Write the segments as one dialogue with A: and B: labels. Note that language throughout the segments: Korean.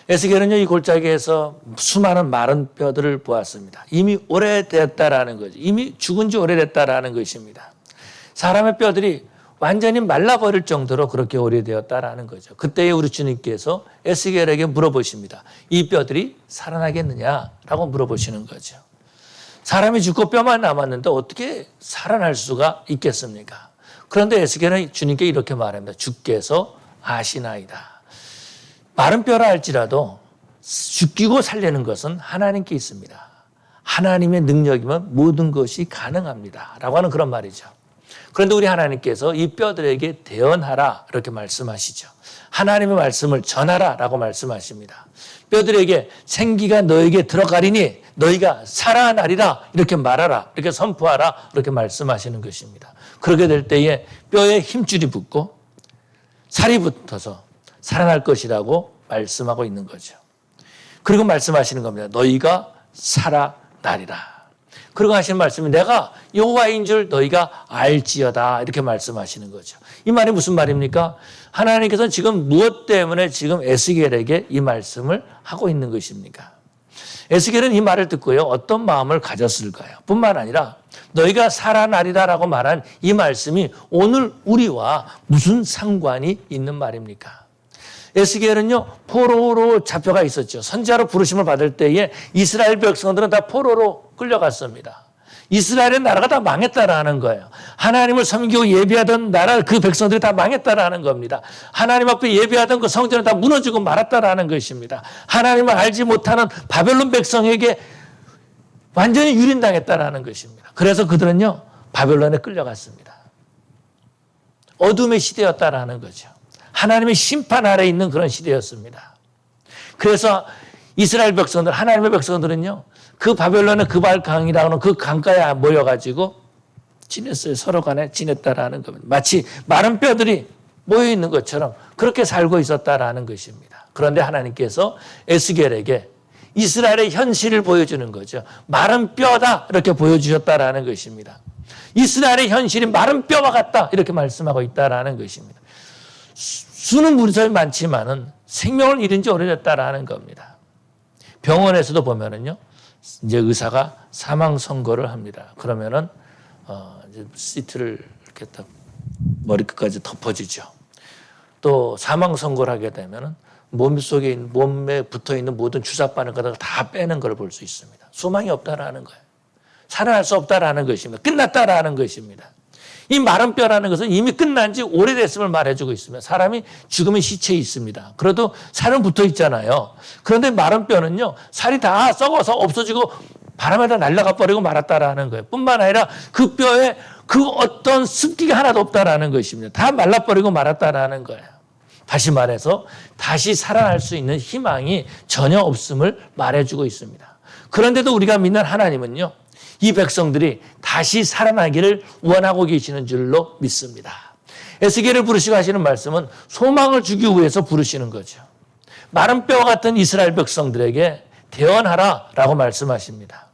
A: 에스겔은요, 이 골짜기에서 수많은 마른 뼈들을 보았습니다. 이미 오래됐다라는 거죠. 이미 죽은 지 오래됐다라는 것입니다. 사람의 뼈들이 완전히 말라버릴 정도로 그렇게 오래되었다라는 거죠. 그때에 우리 주님께서 에스겔에게 물어보십니다. 이 뼈들이 살아나겠느냐라고 물어보시는 거죠. 사람이 죽고 뼈만 남았는데 어떻게 살아날 수가 있겠습니까? 그런데 에스겔은 주님께 이렇게 말합니다. 주께서 아시나이다. 마른 뼈라 할지라도 죽이고 살리는 것은 하나님께 있습니다. 하나님의 능력이면 모든 것이 가능합니다. 라고 하는 그런 말이죠. 그런데 우리 하나님께서 이 뼈들에게 대언하라 이렇게 말씀하시죠. 하나님의 말씀을 전하라 라고 말씀하십니다. 뼈들에게 생기가 너에게 들어가리니 너희가 살아나리라 이렇게 말하라 이렇게 선포하라 이렇게 말씀하시는 것입니다. 그렇게 될 때에 뼈에 힘줄이 붙고 살이 붙어서 살아날 것이라고 말씀하고 있는 거죠. 그리고 말씀하시는 겁니다. 너희가 살아나리라. 그리고 하시는 말씀이 내가 여호와인 줄 너희가 알지어다 이렇게 말씀하시는 거죠. 이 말이 무슨 말입니까? 하나님께서는 지금 무엇 때문에 지금 에스겔에게 이 말씀을 하고 있는 것입니까? 에스겔은 이 말을 듣고요. 어떤 마음을 가졌을까요? 뿐만 아니라 너희가 살아나리라라고 말한 이 말씀이 오늘 우리와 무슨 상관이 있는 말입니까? 에스겔은요, 포로로 잡혀가 있었죠. 선지자로 부르심을 받을 때에 이스라엘 백성들은 다 포로로 끌려갔습니다. 이스라엘의 나라가 다 망했다라는 거예요. 하나님을 섬기고 예배하던 나라 그 백성들이 다 망했다라는 겁니다. 하나님 앞에 예배하던 그 성전은 다 무너지고 말았다라는 것입니다. 하나님을 알지 못하는 바벨론 백성에게 완전히 유린당했다라는 것입니다. 그래서 그들은요, 바벨론에 끌려갔습니다. 어둠의 시대였다라는 거죠. 하나님의 심판 아래 있는 그런 시대였습니다. 그래서 이스라엘 백성들, 하나님의 백성들은요, 그 바벨론의 그발 강이라고 하는 그 강가에 모여가지고 지냈어요. 서로 간에 지냈다라는 겁니다. 마치 마른 뼈들이 모여있는 것처럼 그렇게 살고 있었다라는 것입니다. 그런데 하나님께서 에스겔에게 이스라엘의 현실을 보여주는 거죠. 마른 뼈다 이렇게 보여주셨다라는 것입니다. 이스라엘의 현실이 마른 뼈와 같다 이렇게 말씀하고 있다라는 것입니다. 수는 문서에 많지만은 생명을 잃은 지 오래됐다라는 겁니다. 병원에서도 보면은요, 이제 의사가 사망 선고를 합니다. 그러면은 이제 시트를 이렇게 딱 머리끝까지 덮어주죠. 또 사망 선고를 하게 되면은 몸에 붙어 있는 모든 주사바늘 같은 거 다 빼는 걸 볼 수 있습니다. 소망이 없다라는 거예요. 살아날 수 없다라는 것입니다. 끝났다라는 것입니다. 이 마른 뼈라는 것은 이미 끝난 지 오래됐음을 말해주고 있습니다. 사람이 죽으면 시체에 있습니다. 그래도 살은 붙어 있잖아요. 그런데 마른 뼈는요, 살이 다 썩어서 없어지고 바람에다 날아가 버리고 말았다라는 거예요. 뿐만 아니라 그 뼈에 그 어떤 습기가 하나도 없다라는 것입니다. 다 말라버리고 말았다라는 거예요. 다시 말해서 다시 살아날 수 있는 희망이 전혀 없음을 말해주고 있습니다. 그런데도 우리가 믿는 하나님은요, 이 백성들이 다시 살아나기를 원하고 계시는 줄로 믿습니다. 에스겔을 부르시고 하시는 말씀은 소망을 주기 위해서 부르시는 거죠. 마른 뼈와 같은 이스라엘 백성들에게 대언하라라고 말씀하십니다.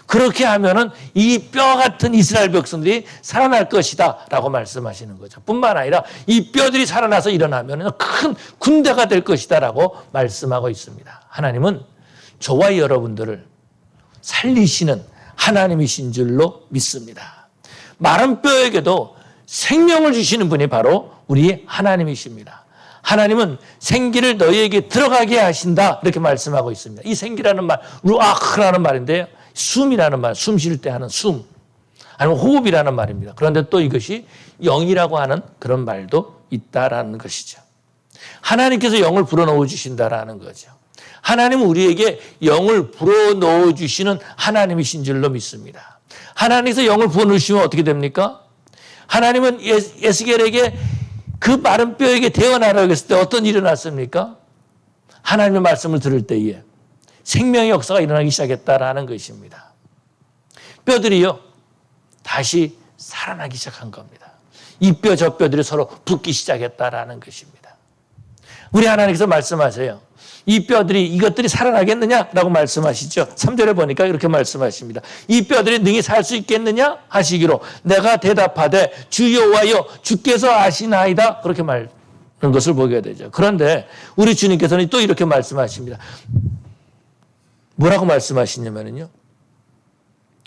A: 그렇게 하면은 이 뼈 같은 이스라엘 백성들이 살아날 것이다라고 말씀하시는 거죠. 뿐만 아니라 이 뼈들이 살아나서 일어나면 큰 군대가 될 것이다라고 말씀하고 있습니다. 하나님은 저와 여러분들을 살리시는 하나님이신 줄로 믿습니다. 마른 뼈에게도 생명을 주시는 분이 바로 우리 하나님이십니다. 하나님은 생기를 너희에게 들어가게 하신다 이렇게 말씀하고 있습니다. 이 생기라는 말, 루아흐라는 말인데요. 숨이라는 말, 숨 쉴 때 하는 숨, 아니면 호흡이라는 말입니다. 그런데 또 이것이 영이라고 하는 그런 말도 있다라는 것이죠. 하나님께서 영을 불어넣어 주신다라는 거죠. 하나님은 우리에게 영을 불어넣어 주시는 하나님이신 줄로 믿습니다. 하나님께서 영을 부어넣으시면 어떻게 됩니까? 하나님은 에스겔에게 그 마른 뼈에게 대언하라고 했을 때 어떤 일이 났습니까? 하나님의 말씀을 들을 때에 생명의 역사가 일어나기 시작했다라는 것입니다. 뼈들이요, 다시 살아나기 시작한 겁니다. 이 뼈 저 뼈들이 서로 붙기 시작했다라는 것입니다. 우리 하나님께서 말씀하세요. 이 뼈들이 이것들이 살아나겠느냐라고 말씀하시죠. 3절에 보니까 이렇게 말씀하십니다. 이 뼈들이 능히 살 수 있겠느냐 하시기로 내가 대답하되 주 여호와여 주께서 아시나이다 그렇게 것을 보게 되죠. 그런데 우리 주님께서는 또 이렇게 말씀하십니다. 뭐라고 말씀하시냐면요.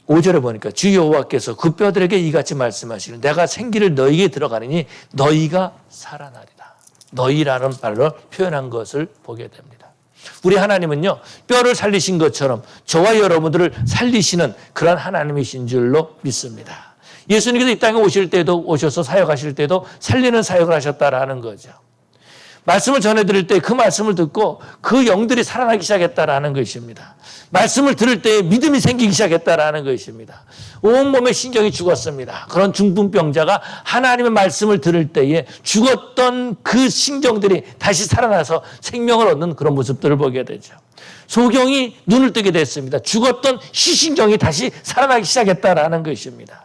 A: 5절에 보니까 주 여호와께서 그 뼈들에게 이같이 말씀하시는 내가 생기를 너희에게 들어가리니 너희가 살아나리라. 너희라는 말로 표현한 것을 보게 됩니다. 우리 하나님은요. 뼈를 살리신 것처럼 저와 여러분들을 살리시는 그런 하나님이신 줄로 믿습니다. 예수님께서 이 땅에 오실 때도 오셔서 사역하실 때도 살리는 사역을 하셨다라는 거죠. 말씀을 전해드릴 때 그 말씀을 듣고 그 영들이 살아나기 시작했다라는 것입니다. 말씀을 들을 때 믿음이 생기기 시작했다라는 것입니다. 온몸에 신경이 죽었습니다. 그런 중풍병자가 하나님의 말씀을 들을 때에 죽었던 그 신경들이 다시 살아나서 생명을 얻는 그런 모습들을 보게 되죠. 소경이 눈을 뜨게 됐습니다. 죽었던 시신경이 다시 살아나기 시작했다라는 것입니다.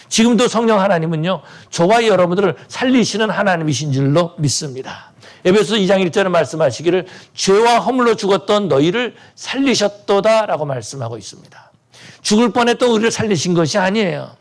A: 지금도 성령 하나님은요. 저와 여러분들을 살리시는 하나님이신 줄로 믿습니다. 에베소 2장 1절에 말씀하시기를 죄와 허물로 죽었던 너희를 살리셨도다라고 말씀하고 있습니다. 죽을 뻔했던 우리를 살리신 것이 아니에요.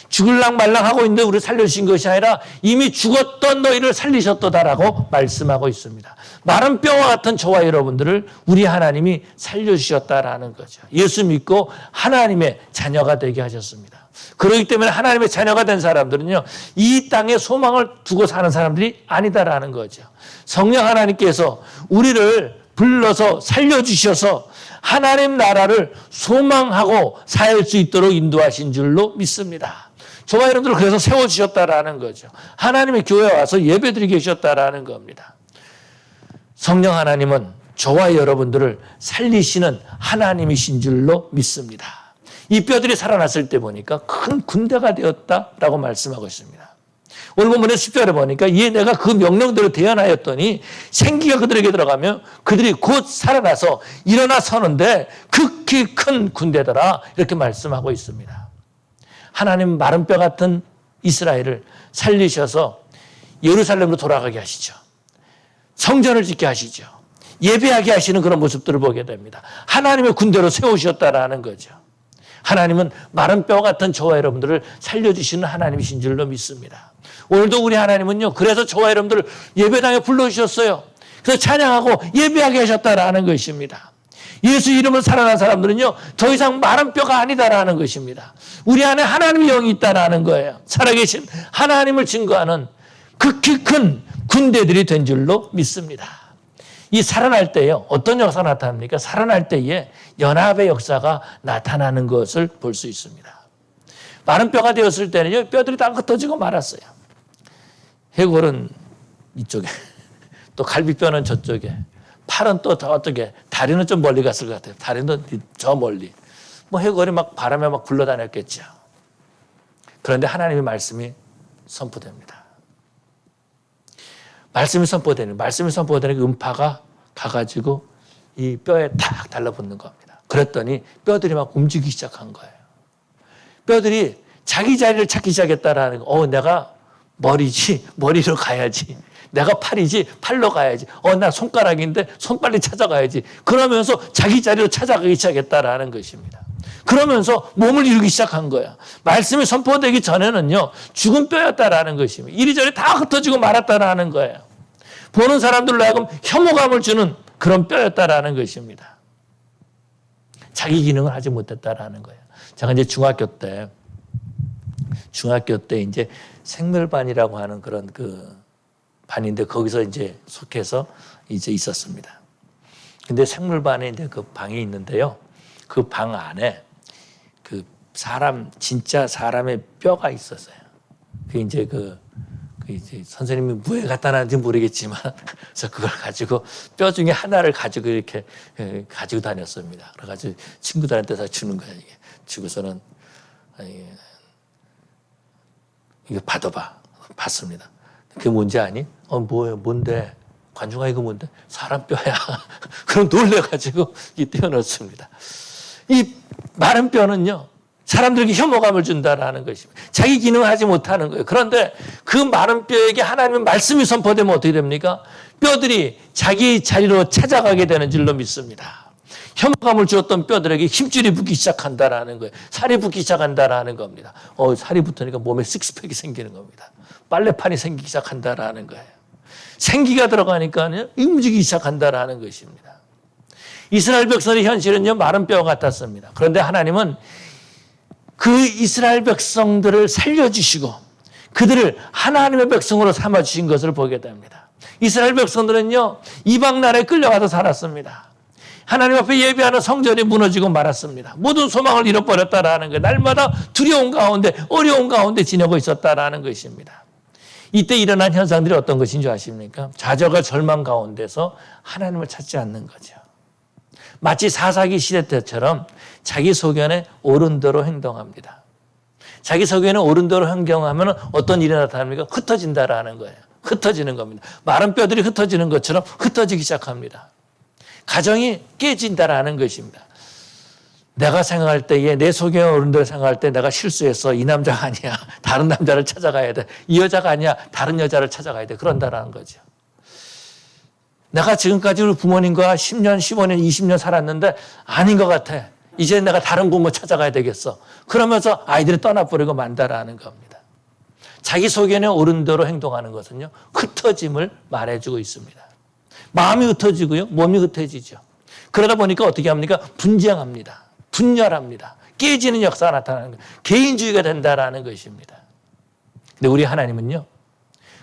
A: 죽을랑 말랑하고 있는데 우리를 살려주신 것이 아니라 이미 죽었던 너희를 살리셨도다라고 말씀하고 있습니다. 마른 뼈와 같은 저와 여러분들을 우리 하나님이 살려주셨다라는 거죠. 예수 믿고 하나님의 자녀가 되게 하셨습니다. 그렇기 때문에 하나님의 자녀가 된 사람들은요. 이 땅에 소망을 두고 사는 사람들이 아니다라는 거죠. 성령 하나님께서 우리를 불러서 살려주셔서 하나님 나라를 소망하고 살 수 있도록 인도하신 줄로 믿습니다. 저와 여러분들을 그래서 세워주셨다라는 거죠. 하나님의 교회에 와서 예배드리게 하셨다라는 겁니다. 성령 하나님은 저와 여러분들을 살리시는 하나님이신 줄로 믿습니다. 이 뼈들이 살아났을 때 보니까 큰 군대가 되었다라고 말씀하고 있습니다. 오늘 본문의 10절에 보니까 이에 내가 그 명령대로 대언하였더니 생기가 그들에게 들어가며 그들이 곧 살아나서 일어나 서는데 극히 큰 군대더라 이렇게 말씀하고 있습니다. 하나님 마른 뼈 같은 이스라엘을 살리셔서 예루살렘으로 돌아가게 하시죠. 성전을 짓게 하시죠. 예배하게 하시는 그런 모습들을 보게 됩니다. 하나님의 군대로 세우셨다라는 거죠. 하나님은 마른 뼈 같은 저와 여러분들을 살려주시는 하나님이신 줄로 믿습니다. 오늘도 우리 하나님은요. 그래서 저와 여러분들을 예배당에 불러주셨어요. 그래서 찬양하고 예배하게 하셨다라는 것입니다. 예수 이름으로 살아난 사람들은요. 더 이상 마른 뼈가 아니다라는 것입니다. 우리 안에 하나님의 영이 있다라는 거예요. 살아계신 하나님을 증거하는 극히 큰 군대들이 된 줄로 믿습니다. 이 살아날 때요. 어떤 역사가 나타납니까? 살아날 때에 연합의 역사가 나타나는 것을 볼 수 있습니다. 마른 뼈가 되었을 때는요. 뼈들이 다 흩어지고 말았어요. 해골은 이쪽에 또 갈비뼈는 저쪽에 팔은 또 저쪽에 다리는 좀 멀리 갔을 것 같아요. 다리는 저 멀리. 뭐 해골이 막 바람에 막 굴러다녔겠죠. 그런데 하나님의 말씀이 선포됩니다. 말씀이 선포되는 음파가 가가지고 이 뼈에 탁 달라붙는 겁니다. 그랬더니 뼈들이 막 움직이기 시작한 거예요. 뼈들이 자기 자리를 찾기 시작했다라는 거. 내가 머리지, 머리로 가야지. 내가 팔이지, 팔로 가야지. 나 손가락인데 손 빨리 찾아가야지. 그러면서 자기 자리로 찾아가기 시작했다라는 것입니다. 그러면서 몸을 이루기 시작한 거야. 말씀이 선포되기 전에는요, 죽은 뼈였다라는 것입니다. 이리저리 다 흩어지고 말았다라는 거예요. 보는 사람들로 하여금 혐오감을 주는 그런 뼈였다라는 것입니다. 자기 기능을 하지 못했다라는 거예요. 제가 이제 중학교 때 이제 생물반이라고 하는 그런 그 반인데 거기서 이제 속해서 이제 있었습니다. 근데 생물반에 이제 그 방이 있는데요. 그 방 안에 그 진짜 사람의 뼈가 있었어요. 그 이제 이제 선생님이 뭐에 갖다 놨는지 모르겠지만, 그래서 그걸 가지고 뼈 중에 하나를 가지고 이렇게 가지고 다녔습니다. 그래가지고 친구들한테 다 주는 거예요. 이게 주고서는 이거 받아봐. 받습니다. 그게 뭔지 아니? 뭐예요? 뭔데? 관중아 이거 뭔데? 사람 뼈야. 그럼 놀래가지고 떼어넣습니다. 이 마른 뼈는요. 사람들에게 혐오감을 준다라는 것입니다. 자기 기능을 하지 못하는 거예요. 그런데 그 마른 뼈에게 하나님의 말씀이 선포되면 어떻게 됩니까? 뼈들이 자기 자리로 찾아가게 되는 줄로 믿습니다. 혐오감을 주었던 뼈들에게 힘줄이 붙기 시작한다라는 거예요. 살이 붙기 시작한다라는 겁니다. 살이 붙으니까 몸에 식스팩이 생기는 겁니다. 빨래판이 생기기 시작한다라는 거예요. 생기가 들어가니까 움직이기 시작한다라는 것입니다. 이스라엘 백성의 현실은요, 마른 뼈 같았습니다. 그런데 하나님은 그 이스라엘 백성들을 살려주시고 그들을 하나님의 백성으로 삼아주신 것을 보게 됩니다. 이스라엘 백성들은요, 이방 나라에 끌려가서 살았습니다. 하나님 앞에 예배하는 성전이 무너지고 말았습니다. 모든 소망을 잃어버렸다라는 것, 날마다 두려운 가운데, 어려운 가운데 지내고 있었다라는 것입니다. 이때 일어난 현상들이 어떤 것인 줄 아십니까? 좌절과 절망 가운데서 하나님을 찾지 않는 거죠. 마치 사사기 시대 때처럼 자기 소견에 옳은 대로 행동합니다. 자기 소견에 옳은 대로 행동하면 어떤 일이 나타납니까? 흩어진다라는 거예요. 흩어지는 겁니다. 마른 뼈들이 흩어지는 것처럼 흩어지기 시작합니다. 가정이 깨진다라는 것입니다. 내가 생각할 때에 내 소견에 옳은 대로 생각할 때 내가 실수해서 이 남자가 아니야. 다른 남자를 찾아가야 돼. 이 여자가 아니야. 다른 여자를 찾아가야 돼. 그런다라는 거죠. 내가 지금까지 우리 부모님과 10년, 15년, 20년 살았는데 아닌 것 같아. 이제 내가 다른 부모 찾아가야 되겠어. 그러면서 아이들이 떠나버리고 만다라는 겁니다. 자기 소견에 옳은 대로 행동하는 것은요, 흩어짐을 말해주고 있습니다. 마음이 흩어지고요, 몸이 흩어지죠. 그러다 보니까 어떻게 합니까? 분쟁합니다. 분열합니다. 깨지는 역사가 나타나는 거예요. 개인주의가 된다라는 것입니다. 근데 우리 하나님은요,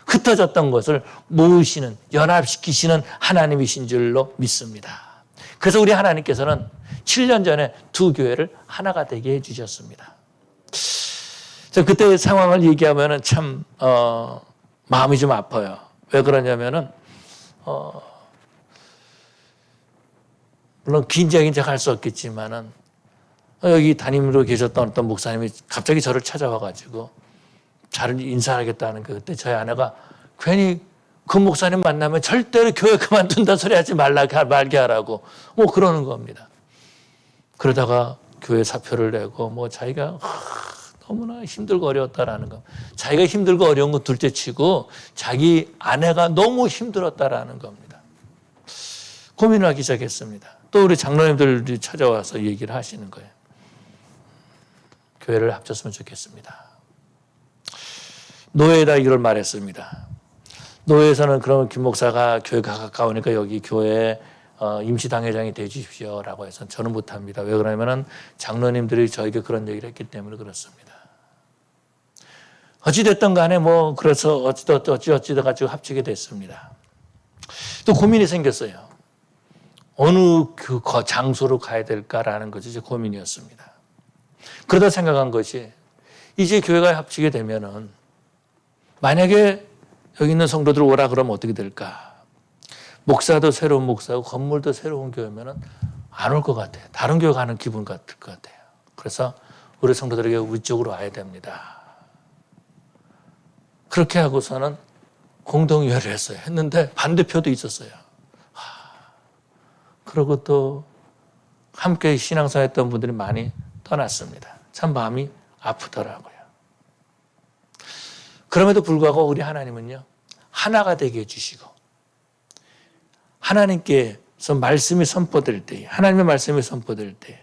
A: 흩어졌던 것을 모으시는, 연합시키시는 하나님이신 줄로 믿습니다. 그래서 우리 하나님께서는 7년 전에 두 교회를 하나가 되게 해주셨습니다. 저 그때 상황을 얘기하면 참 마음이 좀 아파요. 왜 그러냐면은 물론 긴장인 척 할 수 없겠지만은 여기 담임으로 계셨던 어떤 목사님이 갑자기 저를 찾아와가지고 잘 인사하겠다는 거. 그때 저희 아내가 괜히 그 목사님 만나면 절대로 교회 그만둔다 소리 하지 말게 하라고 뭐 그러는 겁니다. 그러다가 교회 사표를 내고 뭐 자기가 너무나 힘들고 어려웠다라는 거. 자기가 힘들고 어려운 거 둘째 치고 자기 아내가 너무 힘들었다라는 겁니다. 고민을 하기 시작했습니다. 또 우리 장로님들이 찾아와서 얘기를 하시는 거예요. 교회를 합쳤으면 좋겠습니다. 노예에다 이걸 말했습니다. 노예에서는 그러면 김 목사가 교회가 가까우니까 여기 교회 임시당회장이 되주십시오라고 해서 저는 못합니다. 왜 그러냐면 장로님들이 저에게 그런 얘기를 했기 때문에 그렇습니다. 어찌됐든 간에 뭐 그래서 어찌다 가지고 합치게 됐습니다. 또 고민이 생겼어요. 어느 그 장소로 가야 될까라는 것이 제 고민이었습니다. 그러다 생각한 것이 이제 교회가 합치게 되면은 만약에 여기 있는 성도들 오라 그러면 어떻게 될까? 목사도 새로운 목사고 건물도 새로운 교회면은 안 올 것 같아요. 다른 교회 가는 기분 같을 것 같아요. 그래서 우리 성도들에게 위쪽으로 와야 됩니다. 그렇게 하고서는 공동의회를 했어요. 했는데 반대표도 있었어요. 그리고 또 함께 신앙생활 했던 분들이 많이 떠났습니다. 참 마음이 아프더라고요. 그럼에도 불구하고 우리 하나님은요, 하나가 되게 해주시고 하나님께서 말씀이 선포될 때, 하나님의 말씀이 선포될 때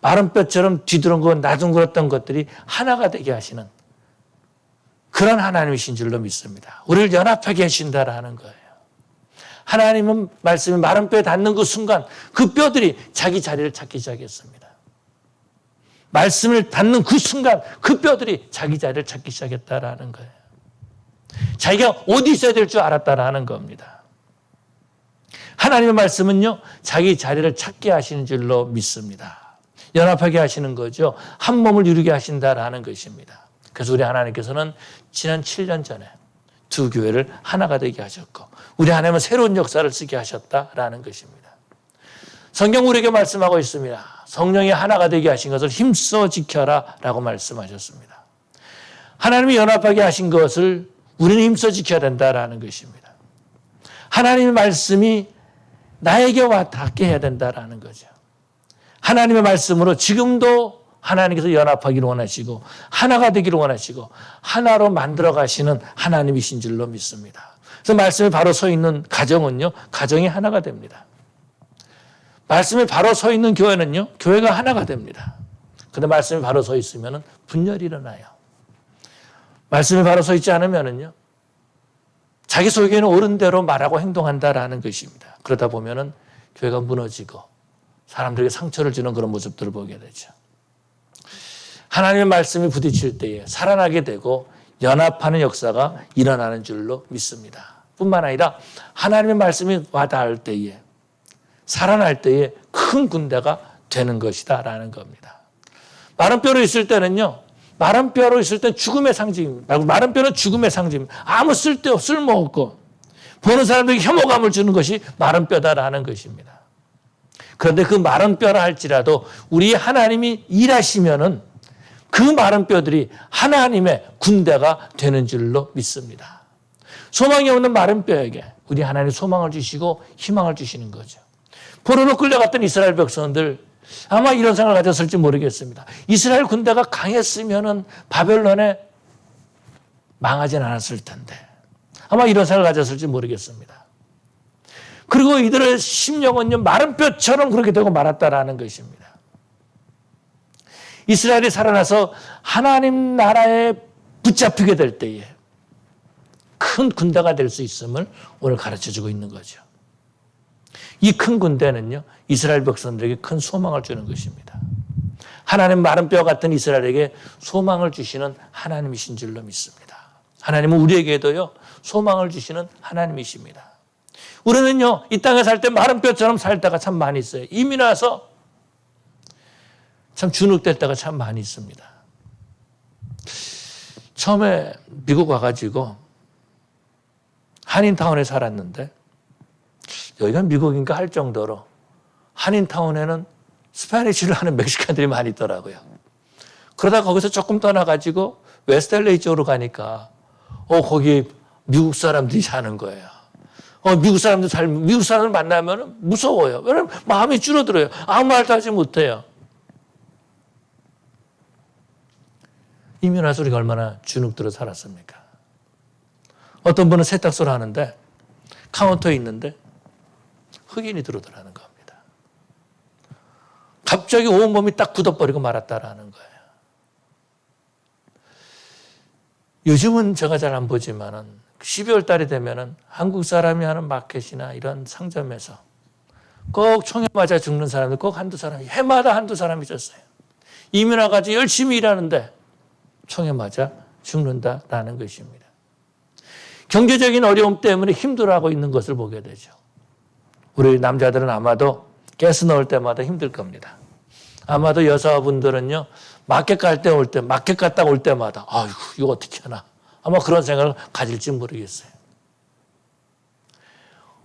A: 마른 뼈처럼 뒤돌아오고 나둥그랬던 것들이 하나가 되게 하시는 그런 하나님이신 줄로 믿습니다. 우리를 연합하게 하신다라는 거예요. 하나님은 말씀이 마른 뼈에 닿는 그 순간 그 뼈들이 자기 자리를 찾기 시작했습니다. 말씀을 닿는 그 순간 그 뼈들이 자기 자리를 찾기 시작했다라는 거예요. 자기가 어디 있어야 될 줄 알았다라는 겁니다. 하나님의 말씀은요, 자기 자리를 찾게 하시는 줄로 믿습니다. 연합하게 하시는 거죠. 한 몸을 이루게 하신다라는 것입니다. 그래서 우리 하나님께서는 지난 7년 전에 두 교회를 하나가 되게 하셨고 우리 하나님은 새로운 역사를 쓰게 하셨다라는 것입니다. 성경 우리에게 말씀하고 있습니다. 성령이 하나가 되게 하신 것을 힘써 지켜라 라고 말씀하셨습니다. 하나님이 연합하게 하신 것을 우리는 힘써 지켜야 된다라는 것입니다. 하나님의 말씀이 나에게 와 닿게 해야 된다라는 거죠. 하나님의 말씀으로 지금도 하나님께서 연합하기를 원하시고 하나가 되기를 원하시고 하나로 만들어 가시는 하나님이신 줄로 믿습니다. 그래서 말씀이 바로 서 있는 가정은요, 가정이 하나가 됩니다. 말씀이 바로 서 있는 교회는요, 교회가 하나가 됩니다. 그런데 말씀이 바로 서 있으면 분열이 일어나요. 말씀이 바로 서 있지 않으면요, 자기 속에는 옳은 대로 말하고 행동한다라는 것입니다. 그러다 보면은 교회가 무너지고 사람들에게 상처를 주는 그런 모습들을 보게 되죠. 하나님의 말씀이 부딪힐 때에 살아나게 되고 연합하는 역사가 일어나는 줄로 믿습니다. 뿐만 아니라 하나님의 말씀이 와닿을 때에 살아날 때에 큰 군대가 되는 것이다 라는 겁니다. 마른 뼈로 있을 때는요. 마른 뼈로 있을 때 죽음의 상징입니다. 마른 뼈는 죽음의 상징입니다. 아무 쓸모없고 보는 사람들에게 혐오감을 주는 것이 마른 뼈다라는 것입니다. 그런데 그 마른 뼈라 할지라도 우리 하나님이 일하시면은 그 마른 뼈들이 하나님의 군대가 되는 줄로 믿습니다. 소망이 없는 마른 뼈에게 우리 하나님 소망을 주시고 희망을 주시는 거죠. 포로로 끌려갔던 이스라엘 백성들 아마 이런 생각을 가졌을지 모르겠습니다. 이스라엘 군대가 강했으면은 바벨론에 망하진 않았을 텐데 아마 이런 생각을 가졌을지 모르겠습니다. 그리고 이들의 심령은요 마른 뼈처럼 그렇게 되고 말았다라는 것입니다. 이스라엘이 살아나서 하나님 나라에 붙잡히게 될 때에 큰 군대가 될 수 있음을 오늘 가르쳐주고 있는 거죠. 이 큰 군대는요 이스라엘 백성들에게 큰 소망을 주는 것입니다. 하나님 마른 뼈 같은 이스라엘에게 소망을 주시는 하나님이신 줄로 믿습니다. 하나님은 우리에게도요 소망을 주시는 하나님이십니다. 우리는요 이 땅에 살 때 마른 뼈처럼 살 때가 참 많이 있어요. 이미 나서 참 주눅될 때가 참 많이 있습니다. 처음에 미국 와가지고 한인타운에 살았는데 여기가 미국인가 할 정도로 한인타운에는 스파니쉬를 하는 멕시칸들이 많이 있더라고요. 그러다 거기서 조금 떠나가지고 웨스트LA 쪽으로 가니까 거기 미국 사람들이 사는 거예요. 미국 사람들 만나면 무서워요. 왜냐면 마음이 줄어들어요. 아무 말도 하지 못해요. 이민 와서 우리가 얼마나 주눅들어 살았습니까? 어떤 분은 세탁소를 하는데 카운터에 있는데 흑인이 들어오더라는 겁니다. 갑자기 온몸이 딱 굳어버리고 말았다라는 거예요. 요즘은 제가 잘 안 보지만은 12월 달이 되면은 한국 사람이 하는 마켓이나 이런 상점에서 꼭 총에 맞아 죽는 사람들 꼭 한두 사람이 해마다 한두 사람이 있었어요. 이민 와가지고 열심히 일하는데 총에 맞아 죽는다라는 것입니다. 경제적인 어려움 때문에 힘들어하고 있는 것을 보게 되죠. 우리 남자들은 아마도 가스 넣을 때마다 힘들 겁니다. 아마도 여자분들은요, 마켓 갔다 올 때마다, 아이고, 이거 어떻게 하나. 아마 그런 생각을 가질지 모르겠어요.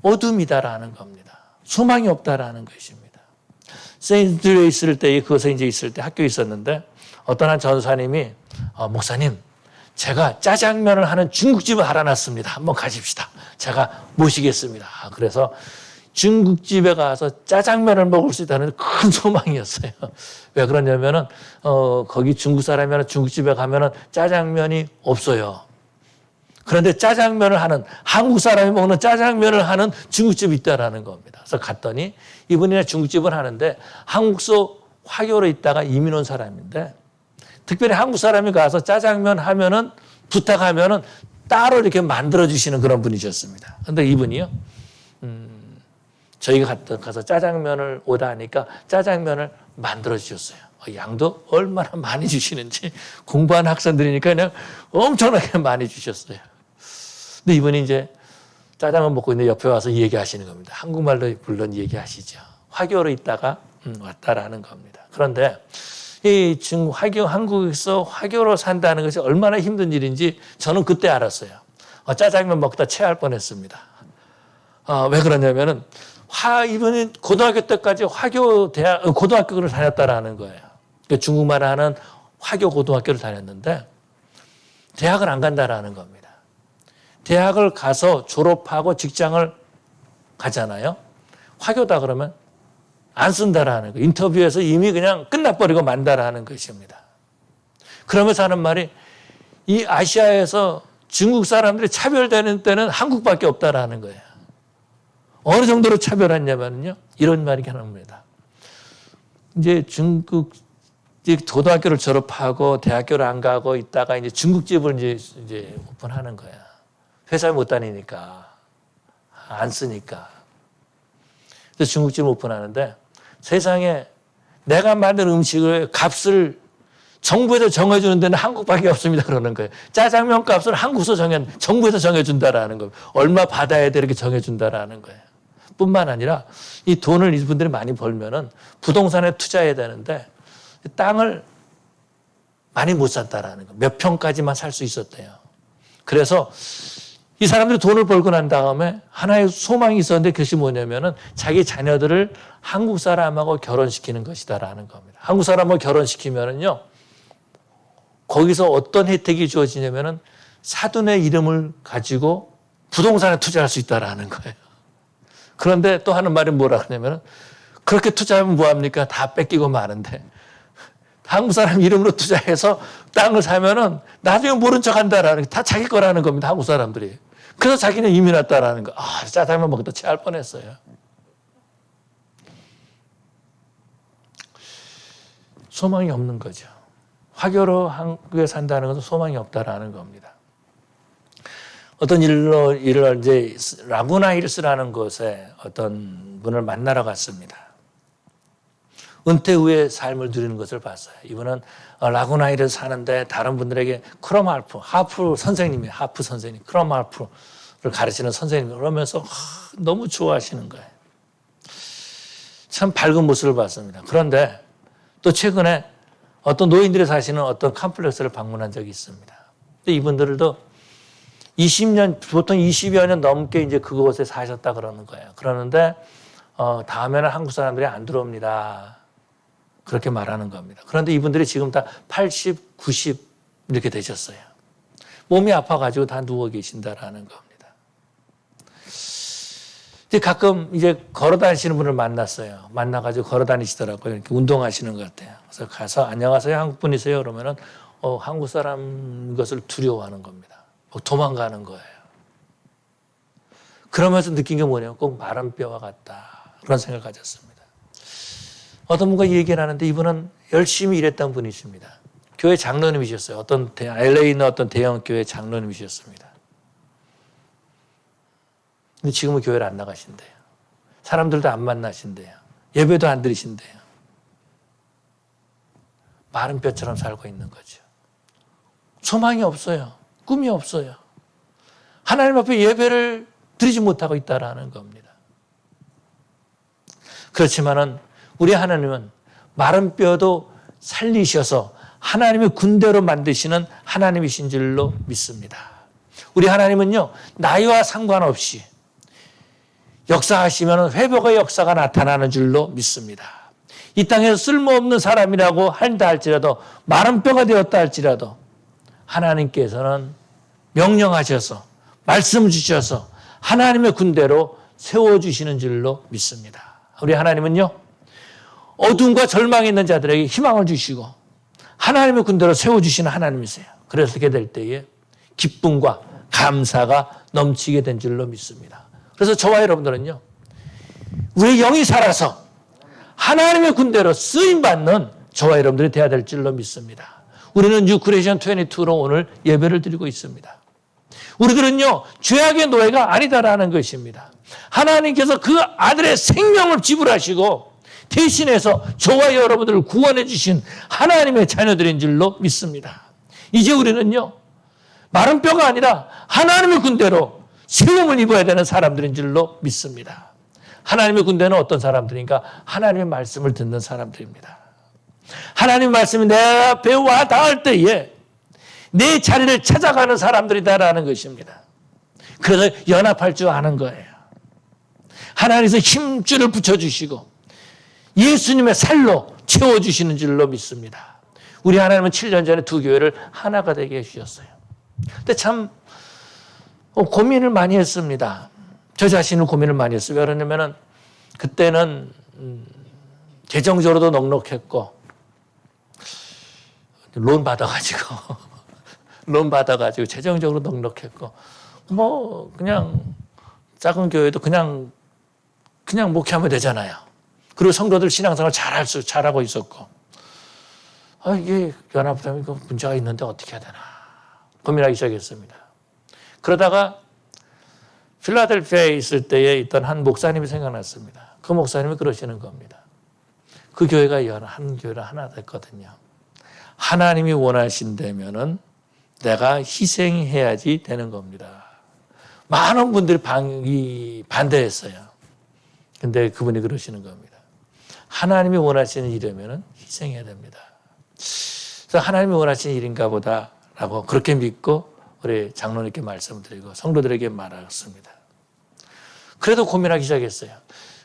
A: 어둠이다라는 겁니다. 소망이 없다라는 것입니다. 세인트루이스에 있을 때, 그것에 이제 있을 때 학교에 있었는데, 어떤 한 전사님이, 목사님, 제가 짜장면을 하는 중국집을 알아놨습니다. 한번 가십시다. 제가 모시겠습니다. 그래서 중국집에 가서 짜장면을 먹을 수 있다는 큰 소망이었어요. 왜 그러냐면은, 거기 중국 사람이나 중국집에 가면은 짜장면이 없어요. 그런데 짜장면을 하는, 한국 사람이 먹는 짜장면을 하는 중국집이 있다라는 겁니다. 그래서 갔더니 이분이 중국집을 하는데 한국서 화교로 있다가 이민 온 사람인데 특별히 한국 사람이 가서 짜장면 하면은 부탁하면은 따로 이렇게 만들어주시는 그런 분이셨습니다. 그런데 이분이요, 저희가 가서 짜장면을 오다 하니까 짜장면을 만들어주셨어요. 양도 얼마나 많이 주시는지 공부하는 학생들이니까 그냥 엄청나게 많이 주셨어요. 근데 이분이 이제 짜장면 먹고 있는데 옆에 와서 얘기하시는 겁니다. 한국말로 물론 얘기하시죠. 화교로 있다가 왔다라는 겁니다. 그런데 이 한국에서 화교로 산다는 것이 얼마나 힘든 일인지 저는 그때 알았어요. 짜장면 먹다 체할 뻔했습니다. 왜 그러냐면은 이분이 고등학교 때까지 고등학교를 다녔다라는 거예요. 그러니까 중국말 하는 화교 고등학교를 다녔는데 대학을 안 간다라는 겁니다. 대학을 가서 졸업하고 직장을 가잖아요. 화교다 그러면 안 쓴다라는 거. 인터뷰에서 이미 그냥 끝나버리고 만다라는 것입니다. 그러면서 하는 말이 이 아시아에서 중국 사람들이 차별되는 때는 한국밖에 없다라는 거예요. 어느 정도로 차별했냐면요. 이런 말이 하는 겁니다. 이제 중국 고등학교를 졸업하고 대학교를 안 가고 있다가 이제 중국집을 이제 오픈하는 거야. 회사에 못 다니니까. 안 쓰니까. 그래서 중국집을 오픈하는데 세상에 내가 만든 음식을 값을 정부에서 정해주는 데는 한국밖에 없습니다. 그러는 거예요. 짜장면 값을 정부에서 정해준다라는 거예요. 얼마 받아야 돼 이렇게 정해준다라는 거예요. 뿐만 아니라 이 돈을 이분들이 많이 벌면은 부동산에 투자해야 되는데 땅을 많이 못 샀다라는 거예요. 몇 평까지만 살 수 있었대요. 그래서 이 사람들이 돈을 벌고 난 다음에 하나의 소망이 있었는데 그것이 뭐냐면은 자기 자녀들을 한국 사람하고 결혼시키는 것이다라는 겁니다. 한국 사람하고 결혼시키면은요, 거기서 어떤 혜택이 주어지냐면은 사돈의 이름을 가지고 부동산에 투자할 수 있다라는 거예요. 그런데 또 하는 말이 뭐라 하냐면은 그렇게 투자하면 뭐합니까? 다 뺏기고 마는데 한국 사람 이름으로 투자해서 땅을 사면은 나중에 모른 척 한다라는 게 다 자기 거라는 겁니다. 한국 사람들이. 그래서 자기는 이민 왔다라는 거. 짜장면 먹다 체할 뻔했어요. 소망이 없는 거죠. 화교로 한국에 산다는 것은 소망이 없다라는 겁니다. 어떤 일로 이제 라구나 힐스라는 곳에 어떤 분을 만나러 갔습니다. 은퇴 후에 삶을 누리는 것을 봤어요. 이분은 라구나 힐에 사는데 다른 분들에게 하프 선생님이에요. 하프 선생님, 크롬하프를 가르치는 선생님 그러면서 너무 좋아하시는 거예요. 참 밝은 모습을 봤습니다. 그런데 또 최근에 어떤 노인들이 사시는 어떤 컴플렉스를 방문한 적이 있습니다. 근데 이분들도 20여 년 넘게 이제 그곳에 사셨다 그러는 거예요. 그러는데, 다음에는 한국 사람들이 안 들어옵니다. 그렇게 말하는 겁니다. 그런데 이분들이 지금 다 80, 90 이렇게 되셨어요. 몸이 아파가지고 다 누워 계신다라는 겁니다. 이제 가끔 이제 걸어 다니시는 분을 만났어요. 만나가지고 걸어 다니시더라고요. 이렇게 운동하시는 것 같아요. 그래서 가서 안녕하세요. 한국 분이세요? 그러면은, 한국 사람 것을 두려워하는 겁니다. 도망가는 거예요. 그러면서 느낀 게 뭐냐면 꼭 마른 뼈와 같다. 그런 생각을 가졌습니다. 어떤 분과 얘기를 하는데 이분은 열심히 일했던 분이십니다. 교회 장로님이셨어요. LA에 있는 어떤 대형 교회 장로님이셨습니다. 근데 지금은 교회를 안 나가신대요. 사람들도 안 만나신대요. 예배도 안 드리신대요. 마른 뼈처럼 살고 있는 거죠. 소망이 없어요. 꿈이 없어요. 하나님 앞에 예배를 드리지 못하고 있다라는 겁니다. 그렇지만은 우리 하나님은 마른 뼈도 살리셔서 하나님의 군대로 만드시는 하나님이신 줄로 믿습니다. 우리 하나님은요, 나이와 상관없이 역사하시면 회복의 역사가 나타나는 줄로 믿습니다. 이 땅에서 쓸모없는 사람이라고 한다 할지라도 마른 뼈가 되었다 할지라도 하나님께서는 명령하셔서 말씀 주셔서 하나님의 군대로 세워주시는 줄로 믿습니다. 우리 하나님은요, 어둠과 절망이 있는 자들에게 희망을 주시고 하나님의 군대로 세워주시는 하나님이세요. 그래서 그렇게 될 때에 기쁨과 감사가 넘치게 된 줄로 믿습니다. 그래서 저와 여러분들은요, 우리의 영이 살아서 하나님의 군대로 쓰임받는 저와 여러분들이 되어야 될 줄로 믿습니다. 우리는 뉴크리에이션 22로 오늘 예배를 드리고 있습니다. 우리들은요, 죄악의 노예가 아니다라는 것입니다. 하나님께서 그 아들의 생명을 지불하시고 대신해서 저와 여러분들을 구원해 주신 하나님의 자녀들인 줄로 믿습니다. 이제 우리는요, 마른 뼈가 아니라 하나님의 군대로 세움을 입어야 되는 사람들인 줄로 믿습니다. 하나님의 군대는 어떤 사람들인가? 하나님의 말씀을 듣는 사람들입니다. 하나님의 말씀이 내 앞에 와 닿을 때에 내 자리를 찾아가는 사람들이다라는 것입니다. 그래서 연합할 줄 아는 거예요. 하나님께서 힘줄을 붙여주시고 예수님의 살로 채워주시는 줄로 믿습니다. 우리 하나님은 7년 전에 두 교회를 하나가 되게 해주셨어요. 근데 참 고민을 많이 했습니다. 저 자신은 고민을 많이 했어요. 왜 그러냐면은 그때는 재정적으로도 넉넉했고 론 받아가지고 재정적으로 넉넉했고 그냥 작은 교회도 그냥 목회하면 되잖아요. 그리고 성도들 신앙생활 잘하고 있었고 이게 연합되면 문제가 있는데 어떻게 해야 되나 고민하기 시작했습니다. 그러다가 필라델피아에 있을 때에 있던 한 목사님이 생각났습니다. 그 목사님이 그러시는 겁니다. 그 교회가 한 교회로 하나 됐거든요. 하나님이 원하신다면은 내가 희생해야지 되는 겁니다. 많은 분들이 반대했어요. 근데 그분이 그러시는 겁니다. 하나님이 원하시는 일이라면은 희생해야 됩니다. 그래서 하나님이 원하시는 일인가 보다라고 그렇게 믿고 우리 장로님께 말씀드리고 성도들에게 말했습니다. 그래도 고민하기 시작했어요.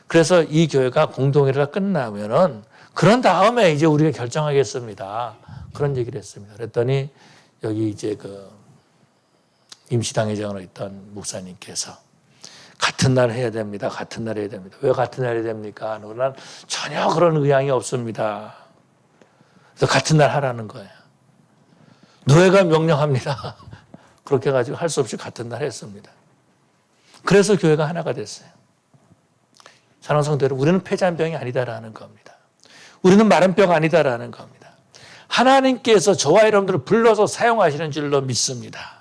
A: 그래서 이 교회가 공동회가 끝나면은 그런 다음에 이제 우리가 결정하겠습니다. 그런 얘기를 했습니다. 그랬더니 여기 이제 그 임시당회장으로 있던 목사님께서 같은 날 해야 됩니다. 같은 날 해야 됩니다. 왜 같은 날 해야 됩니까? 난 전혀 그런 의향이 없습니다. 그래서 같은 날 하라는 거예요. 노예가 명령합니다. 그렇게 해가지고 할 수 없이 같은 날 했습니다. 그래서 교회가 하나가 됐어요. 사랑하는 성도 여러분, 우리는 폐잔병이 아니다라는 겁니다. 우리는 마른 뼈가 아니다라는 겁니다. 하나님께서 저와 여러분들을 불러서 사용하시는 줄로 믿습니다.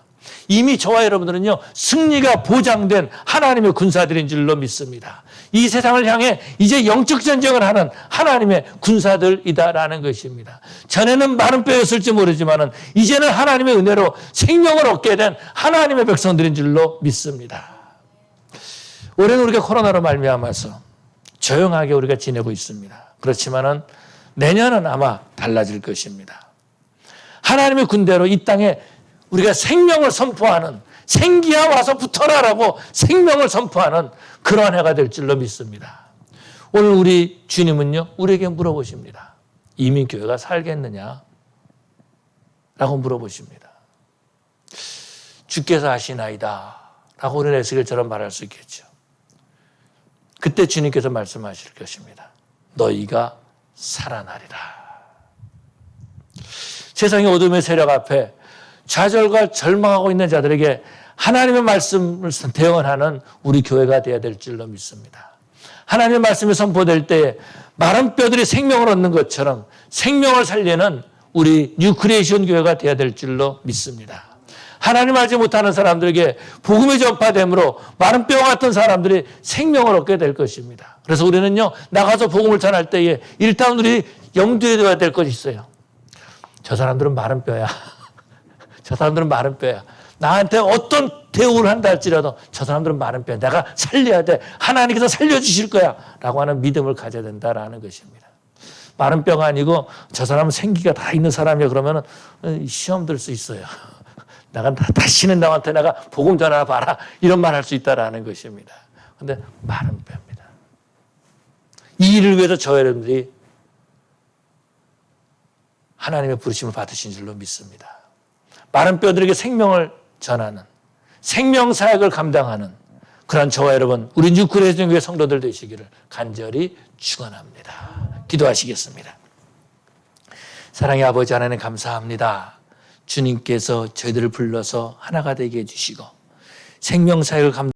A: 이미 저와 여러분들은요, 승리가 보장된 하나님의 군사들인 줄로 믿습니다. 이 세상을 향해 이제 영적 전쟁을 하는 하나님의 군사들이다라는 것입니다. 전에는 마른 뼈였을지 모르지만은 이제는 하나님의 은혜로 생명을 얻게 된 하나님의 백성들인 줄로 믿습니다. 올해는 우리가 코로나로 말미암아서 조용하게 우리가 지내고 있습니다. 그렇지만은 내년은 아마 달라질 것입니다. 하나님의 군대로 이 땅에 우리가 생명을 선포하는, 생기야 와서 붙어라라고 생명을 선포하는 그러한 해가 될 줄로 믿습니다. 오늘 우리 주님은요, 우리에게 물어보십니다. 이미 교회가 살겠느냐? 라고 물어보십니다. 주께서 하시나이다 라고 우리는 에스겔처럼 말할 수 있겠죠. 그때 주님께서 말씀하실 것입니다. 너희가 살아나리라. 세상의 어둠의 세력 앞에 좌절과 절망하고 있는 자들에게 하나님의 말씀을 대언하는 우리 교회가 되어야 될 줄로 믿습니다. 하나님의 말씀이 선포될 때에 마른 뼈들이 생명을 얻는 것처럼 생명을 살리는 우리 뉴크리에이션 교회가 되어야 될 줄로 믿습니다. 하나님 알지 못하는 사람들에게 복음이 전파됨으로 마른 뼈 같은 사람들이 생명을 얻게 될 것입니다. 그래서 우리는요, 나가서 복음을 전할 때에 일단 우리 염두에 둬야 될 것이 있어요. 저 사람들은 마른 뼈야. 저 사람들은 마른 뼈야. 나한테 어떤 대우를 한다 할지라도 저 사람들은 마른 뼈야. 내가 살려야 돼. 하나님께서 살려주실 거야. 라고 하는 믿음을 가져야 된다라는 것입니다. 마른 뼈가 아니고 저 사람은 생기가 다 있는 사람이야. 그러면 시험 들 수 있어요. 내가 다시는 나한테 내가 복음 전하나 봐라. 이런 말 할 수 있다라는 것입니다. 그런데 마른 뼈입니다. 이 일을 위해서 저 여러분들이 하나님의 부르심을 받으신 줄로 믿습니다. 마른 뼈들에게 생명을 전하는, 생명 사역을 감당하는 그런 저와 여러분, 우리 뉴크리에이션 교회 성도들 되시기를 간절히 축원합니다. 기도하시겠습니다. 사랑의 아버지 하나님 감사합니다. 주님께서 저희들을 불러서 하나가 되게 해주시고 생명 사역을 감당하는